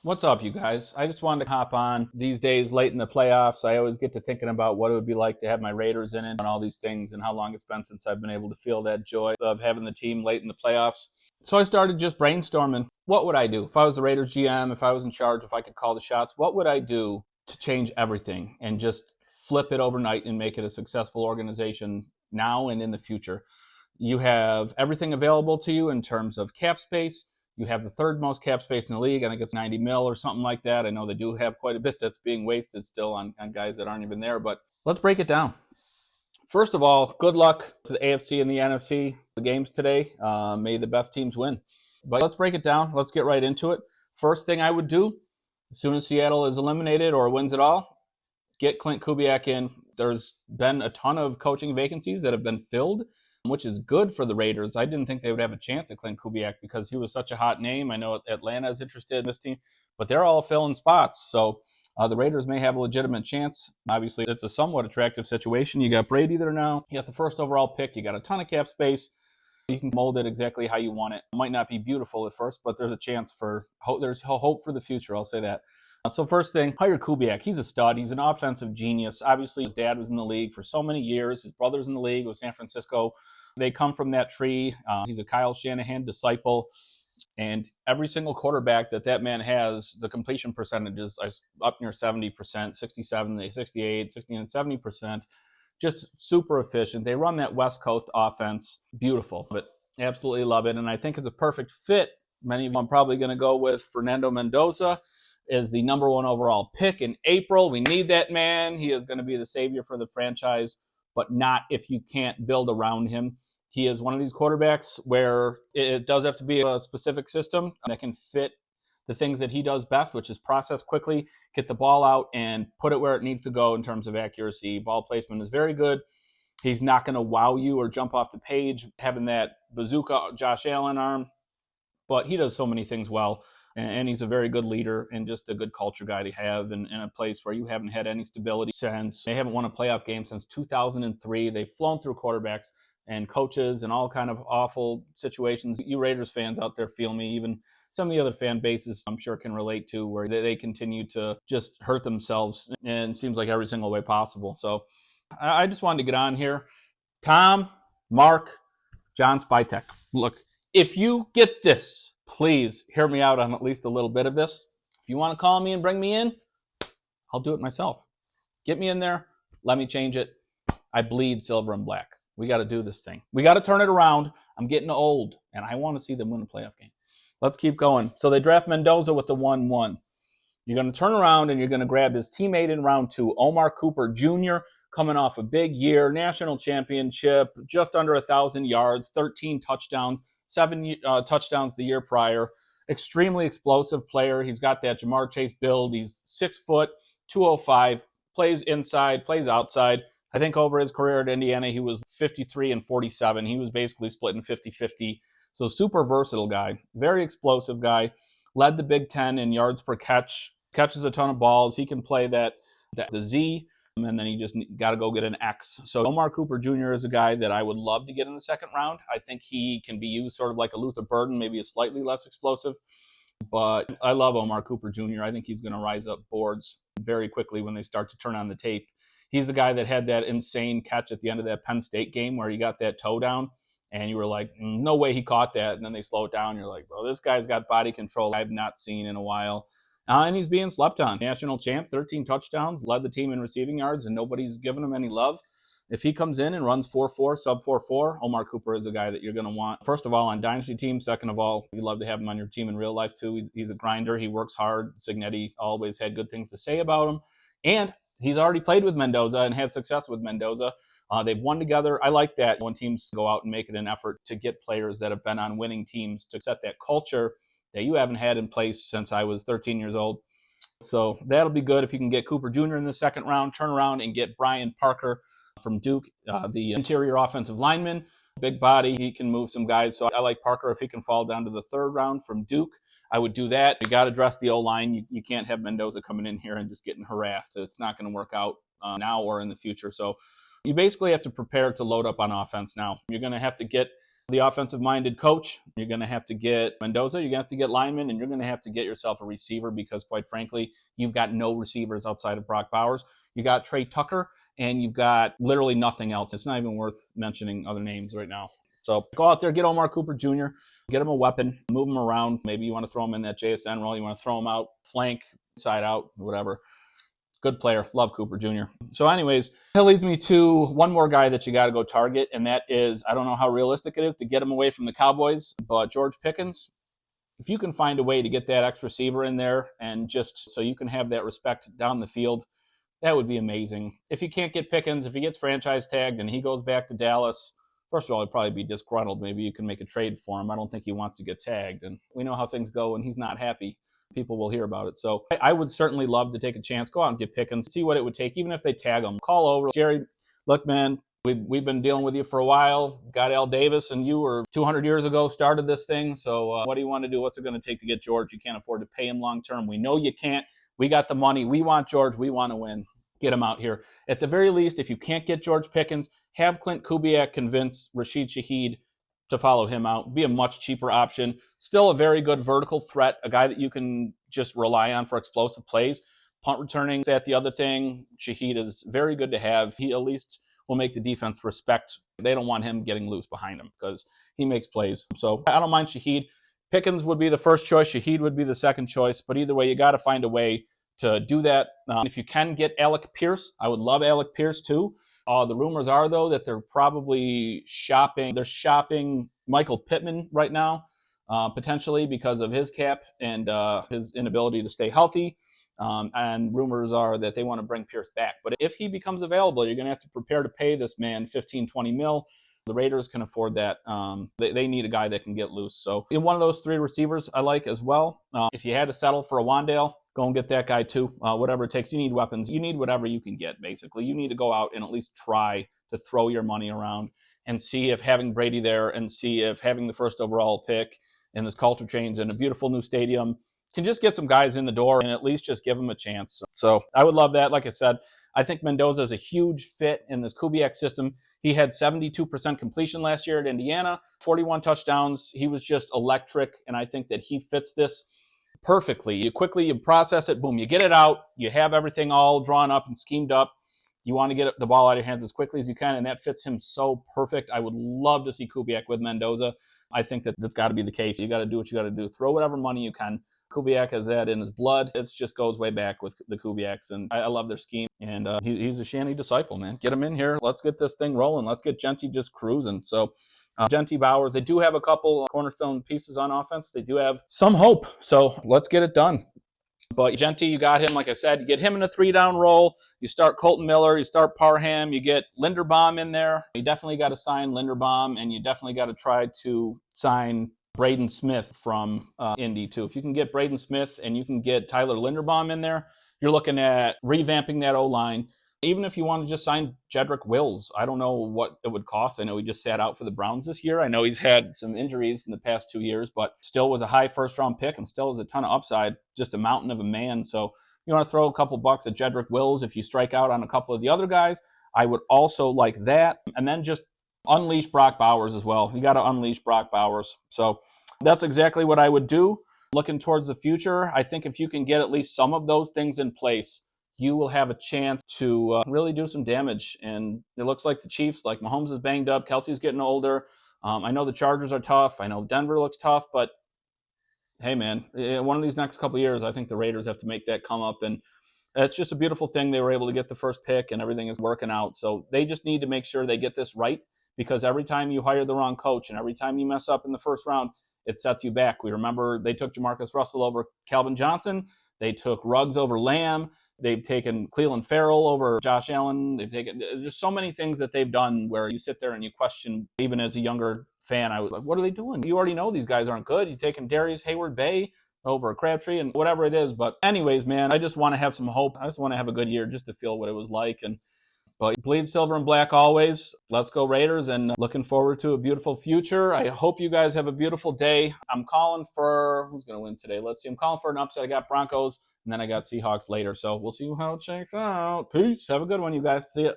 What's up, you guys? I just wanted to hop on these days late in the playoffs. I always get to thinking about what it would be like to have my Raiders in it and all these things and how long it's been since I've been able to feel that joy of having the team late in the playoffs. So I started just brainstorming. What would I do if I was the Raiders GM, if I was in charge, if I could call the shots? What would I do to change everything and just flip it overnight and make it a successful organization now and in the future? You have everything available to you in terms of cap space. You have the third most cap space in the league. I think it's 90 mil or something like that. I know they do have quite a bit that's being wasted still on guys that aren't even there, but let's break it down. First of all, good luck to the AFC and the NFC, the games today. May the best teams win. But let's break it down. Let's get right into it. First thing I would do, as soon as Seattle is eliminated or wins it all, get Klint Kubiak in. There's been a ton of coaching vacancies that have been filled, which is good for the Raiders. I didn't think they would have a chance at Klint Kubiak because he was such a hot name. I know Atlanta is interested in this team, but they're all filling spots. So the Raiders may have a legitimate chance. Obviously, it's a somewhat attractive situation. You got Brady there now. You got the first overall pick. You got a ton of cap space. You can mold it exactly how you want it. It might not be beautiful at first, but there's a chance for hope. There's hope for the future. I'll say that. So first thing, hire Kubiak. He's a stud. He's an offensive genius. Obviously, his dad was in the league for so many years. His brother's in the league with San Francisco. They come from that tree. He's a Kyle Shanahan disciple. And every single quarterback that man has, the completion percentages are up near 70%, 67, 68, 60, and 70%. Just super efficient. They run that West Coast offense. Beautiful. But absolutely love it. And I think it's a perfect fit. Many of you, I'm probably going to go with Fernando Mendoza is the number one overall pick in April. We need that man. He is going to be the savior for the franchise, but not if you can't build around him. He is one of these quarterbacks where it does have to be a specific system that can fit the things that he does best, which is process quickly, get the ball out, and put it where it needs to go in terms of accuracy. Ball placement is very good. He's not going to wow you or jump off the page having that bazooka Josh Allen arm, but he does so many things well. And he's a very good leader and just a good culture guy to have in a place where you haven't had any stability since. They haven't won a playoff game since 2003. They've flown through quarterbacks and coaches and all kind of awful situations. You Raiders fans out there feel me. Even some of the other fan bases I'm sure can relate to where they continue to just hurt themselves and it seems like every single way possible. So I just wanted to get on here. Tom, Mark, John Spytek. Look, if you get this, please hear me out on at least a little bit of this. If you want to call me and bring me in, I'll do it myself. Get me in there. Let me change it. I bleed silver and black. We got to do this thing. We got to turn it around. I'm getting old, and I want to see them win a playoff game. Let's keep going. So they draft Mendoza with the 1-1. You're going to turn around, and you're going to grab his teammate in round 2, Omar Cooper Jr., coming off a big year, national championship, just under 1,000 yards, 13 touchdowns. 7 touchdowns the year prior. Extremely explosive player. He's got that Ja'Marr Chase build. He's 6 foot, 205, plays inside, plays outside. I think over his career at Indiana, he was 53 and 47. He was basically splitting 50-50. So super versatile guy, very explosive guy. Led the Big Ten in yards per catch, catches a ton of balls. He can play the Z, and then you just got to go get an X. So Omar Cooper Jr. is a guy that I would love to get in the second round. I think he can be used sort of like a Luther Burden, maybe a slightly less explosive. But I love Omar Cooper Jr. I think he's going to rise up boards very quickly when they start to turn on the tape. He's the guy that had that insane catch at the end of that Penn State game where he got that toe down, and you were like, no way he caught that. And then they slow it down. You're like, bro, this guy's got body control I've not seen in a while. And he's being slept on. National champ, 13 touchdowns, led the team in receiving yards, and nobody's giving him any love. If he comes in and runs 4.4, sub 4.4, Omar Cooper is a guy that you're going to want. First of all, on dynasty teams. Second of all, you'd love to have him on your team in real life, too. He's a grinder. He works hard. Cignetti always had good things to say about him. And he's already played with Mendoza and had success with Mendoza. They've won together. I like that when teams go out and make it an effort to get players that have been on winning teams to set that culture that you haven't had in place since I was 13 years old. So that'll be good if you can get Cooper Jr. in the second round, turn around and get Brian Parker from Duke, the interior offensive lineman. Big body, he can move some guys. So I like Parker if he can fall down to the third round from Duke. I would do that. You got to address the O-line. You can't have Mendoza coming in here and just getting harassed. It's not going to work out now or in the future. So you basically have to prepare to load up on offense now. You're going to have to get the offensive-minded coach. You're going to have to get Mendoza, you're going to have to get linemen, and you're going to have to get yourself a receiver because, quite frankly, you've got no receivers outside of Brock Bowers. You got Trey Tucker, and you've got literally nothing else. It's not even worth mentioning other names right now. So go out there, get Omar Cooper Jr., get him a weapon, move him around. Maybe you want to throw him in that JSN role. You want to throw him out, flank, side out, whatever. Good player. Love Cooper Jr. So anyways, that leads me to one more guy that you got to go target, and that is, I don't know how realistic it is to get him away from the Cowboys, but George Pickens. If you can find a way to get that X receiver in there and just so you can have that respect down the field, that would be amazing. If you can't get Pickens, if he gets franchise tagged and he goes back to Dallas, first of all, he'd probably be disgruntled. Maybe you can make a trade for him. I don't think he wants to get tagged. And we know how things go when he's not happy. People will hear about it. So I would certainly love to take a chance. Go out and get Pickens. See what it would take, even if they tag him. Call over. Jerry, look, man, we've been dealing with you for a while. Got Al Davis, and you were 200 years ago started this thing. So what do you want to do? What's it going to take to get George? You can't afford to pay him long term. We know you can't. We got the money. We want George. We want to win. Get him out here. At the very least, if you can't get George Pickens, have Clint Kubiak convince Rashid Shaheed to follow him out. Be a much cheaper option. Still a very good vertical threat, a guy that you can just rely on for explosive plays. Punt returning, that the other thing, Shaheed is very good to have. He at least will make the defense respect. They don't want him getting loose behind him because he makes plays. So I don't mind Shaheed. Pickens would be the first choice. Shaheed would be the second choice. But either way, you got to find a way to do that. If you can get Alec Pierce, I would love Alec Pierce too. The rumors are, though, that they're probably shopping. They're shopping Michael Pittman right now, potentially because of his cap and his inability to stay healthy. And rumors are that they want to bring Pierce back. But if he becomes available, you're going to have to prepare to pay this man 15, 20 mil. The Raiders can afford that. They need a guy that can get loose. So in one of those three receivers, I like as well. If you had to settle for a Wan'Dale, go and get that guy too. Whatever it takes. You need weapons. You need whatever you can get, basically. You need to go out and at least try to throw your money around and see if having Brady there and see if having the first overall pick and this culture change and a beautiful new stadium can just get some guys in the door and at least just give them a chance. So I would love that. Like I said, I think Mendoza is a huge fit in this Kubiak system. He had 72% completion last year at Indiana, 41 touchdowns. He was just electric, and I think that he fits this perfectly. You process it, boom, you get it out, you have everything all drawn up and schemed up. You want to get the ball out of your hands as quickly as you can, and that fits him so perfect. I would love to see Kubiak with Mendoza. I think that that's got to be the case. You got to do what you got to do. Throw whatever money you can. Kubiak has that in his blood. It just goes way back with the Kubiaks, and I love their scheme. And he's a Shanny disciple, man. Get him in here. Let's get this thing rolling. Let's get Genty just cruising. So Genty Bowers, they do have a couple cornerstone pieces on offense. They do have some hope. So let's get it done. But Genty, you got him, like I said, you get him in a 3-down role. You start Colton Miller, you start Parham, you get Linderbaum in there. You definitely got to sign Linderbaum, and you definitely got to try to sign Braden Smith from Indy too. If you can get Braden Smith and you can get Tyler Linderbaum in there, you're looking at revamping that O-line. Even if you want to just sign Jedrick Wills, I don't know what it would cost. I know he just sat out for the Browns this year. I know he's had some injuries in the past 2 years, but still was a high first-round pick and still has a ton of upside, just a mountain of a man. So you want to throw a couple bucks at Jedrick Wills if you strike out on a couple of the other guys. I would also like that. And then just unleash Brock Bowers as well. You got to unleash Brock Bowers. So that's exactly what I would do. Looking towards the future, I think if you can get at least some of those things in place, you will have a chance to really do some damage. And it looks like the Chiefs, like Mahomes is banged up, Kelsey's getting older. I know the Chargers are tough. I know Denver looks tough, but hey, man, one of these next couple of years, I think the Raiders have to make that come up. And it's just a beautiful thing. They were able to get the first pick and everything is working out. So they just need to make sure they get this right, because every time you hire the wrong coach and every time you mess up in the first round, it sets you back. We remember they took Jamarcus Russell over Calvin Johnson. They took Ruggs over Lamb. They've taken Cleveland Farrell over Josh Allen. There's so many things that they've done where you sit there and you question, even as a younger fan, I was like, what are they doing? You already know these guys aren't good. You've taken Darius Hayward-Bay over Crabtree and whatever it is. But anyways, man, I just want to have some hope. I just want to have a good year just to feel what it was like. But bleed silver and black always. Let's go Raiders, and looking forward to a beautiful future. I hope you guys have a beautiful day. I'm calling for, who's going to win today? Let's see. I'm calling for an upset. I got Broncos, and then I got Seahawks later. So we'll see how it shakes out. Peace. Have a good one, you guys. See ya.